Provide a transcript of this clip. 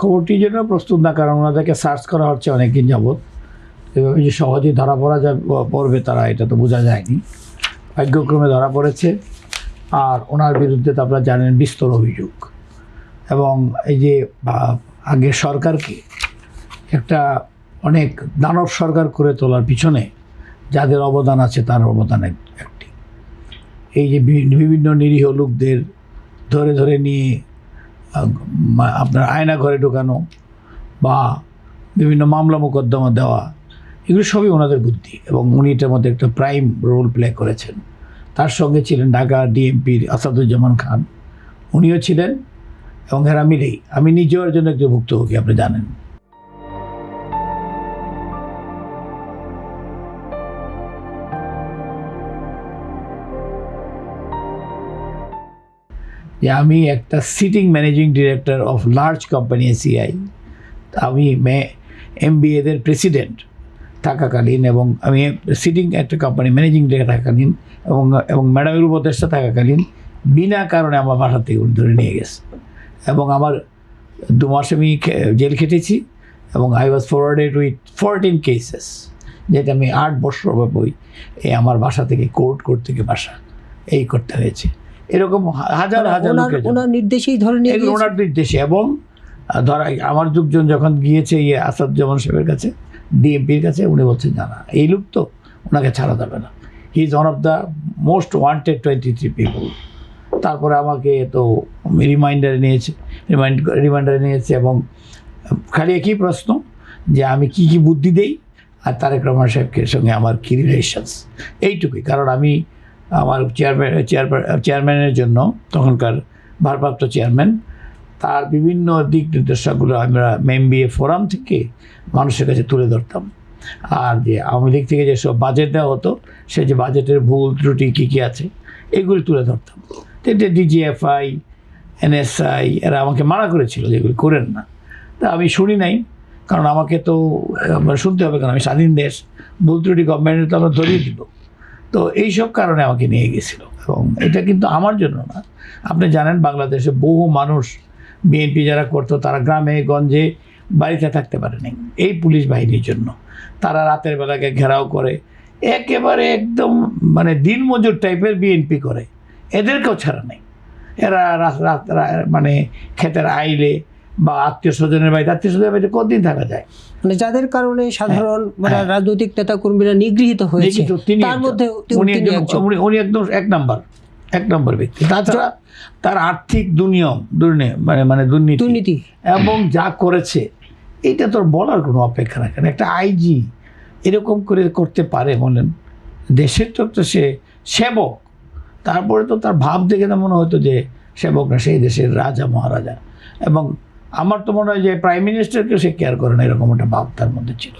খবরটির জন্য প্রস্তুত না, কারণ ওনাদেরকে সার্চ করা হচ্ছে অনেকদিন যাবৎ। এভাবে যে সহজেই ধরা পড়বে তারা, এটা তো বোঝা যায়নি। ভাগ্যক্রমে ধরা পড়েছে। আর ওনার বিরুদ্ধে তো আপনারা জানেন বিস্তর অভিযোগ, এবং এই যে আগের সরকারকে একটা অনেক দানব সরকার করে তোলার পিছনে যাদের অবদান আছে তার অবদান একটি। এই যে বিভিন্ন নিরীহ লোকদের ধরে ধরে নিয়ে আপনার আয়না ঘরে ঢোকানো বা বিভিন্ন মামলা মোকদ্দমা দেওয়া, এগুলো সবই ওনাদের বুদ্ধি, এবং উনি এটার মধ্যে একটা প্রাইম রোল প্লে করেছেন। তার সঙ্গে ছিলেন ঢাকা ডিএমপির আসাদুজ্জামান খান, উনিও ছিলেন, এবং এরা মিলেই আমি নিজের জন্য একটু ভুক্তভোগী, আপনি জানেন। যে আমি একটা sitting managing director of large company ACI, আমি এমবিএদের প্রেসিডেন্ট থাকাকালীন, এবং আমি সিটিং একটা কোম্পানি ম্যানেজিং ডিরেক্টর থাকাকালীন, এবং ম্যাডামের উপদেষ্টা থাকাকালীন বিনা কারণে আমার বাসা থেকে ধরে নিয়ে গেছে, এবং আমার 2 মাস আমি জেল খেটেছি, এবং I was forwarded with 14 cases, যেটা আমি 8 বছর ব্যাপী আমার বাসা থেকে কোর্ট থেকে বাসা এই করতে হয়েছে। এরকম হাজার হাজার লোকের ওনার নির্দেশেই ধরে নিয়ে গেছে, ওনার নির্দেশে। এবং ধরা আমার লোকজন যখন গিয়েছে আসাদুজ্জামান সাহেবের কাছে, ডিএমপির কাছে, উনি বলছেন না, এই লোক তো, ওনাকে ছাড়া যাবে না, he is one of the most wanted 23 people. তারপরে আমাকে তো রিমাইন্ডারে নিয়েছে, এবং খালি একই প্রশ্ন যে আমি কি বুদ্ধি দেই আর তারেক রহমান সাহেবের সঙ্গে আমার কী রিলেশনস, এইটুকুই। কারণ আমি আমার চেয়ারম্যানের জন্য, তখনকার ভারপ্রাপ্ত চেয়ারম্যান, তার বিভিন্ন দিক নির্দেশনাগুলো আমরা এমবিএ ফোরাম থেকে মানুষের কাছে তুলে ধরতাম। আর যে আওয়ামী লীগ থেকে যেসব বাজেট দেওয়া হতো, সে যে বাজেটের ভুল ত্রুটি কী আছে এগুলি তুলে ধরতাম। এটা ডিজিএফআই, এনএসআই এরা আমাকে মানা করেছিল যে এগুলি করেন না, তা আমি শুনি নাই, কারণ আমাকে তো শুনতে হবে, কারণ আমি স্বাধীন দেশ, ভুল ত্রুটি গভর্নমেন্টের তো আমরা ধরিয়ে দিব। তো এইসব কারণে আমাকে নিয়ে গেছিল, এবং এটা কিন্তু আমার জন্য না। আপনি জানেন বাংলাদেশে বহু মানুষ বিএনপি যারা করতো, তারা গ্রামে গঞ্জে বাড়িতে থাকতে পারে নাই এই পুলিশ বাহিনীর জন্য। তারা রাতের বেলাকে ঘেরাও করে, একেবারে একদম মানে দিনমজুর টাইপের বিএনপি করে, এদেরকেও ছাড়া নেই। এরা মানে ক্ষেতের আইলে বা আত্মীয় স্বজনের বাড়িতে কতদিন থাকা যায়, মানে যাদের কারণে সাধারণ রাজনৈতিক নেতা কর্মীরা নিগৃহীত হয়েছে, তার মধ্যে উনি একদম এক নম্বর ব্যক্তি। তাছাড়া তার আর্থিক মানে দুর্নীতি এবং যা করেছে, এটা তোর বলার কোনো অপেক্ষা রাখে না। একটা আইজি এরকম করে করতে পারে, বলেন, দেশের তো একটা সে সেবক, তারপরে তো তার ভাব দেখে তো মনে হতো যে সেবক না, সেই দেশের রাজা মহারাজা। এবং আমার তো মনে হয় যে প্রাইম মিনিস্টারকেও সে কেয়ার করে না, এরকম একটা ভাব তার মধ্যে ছিল।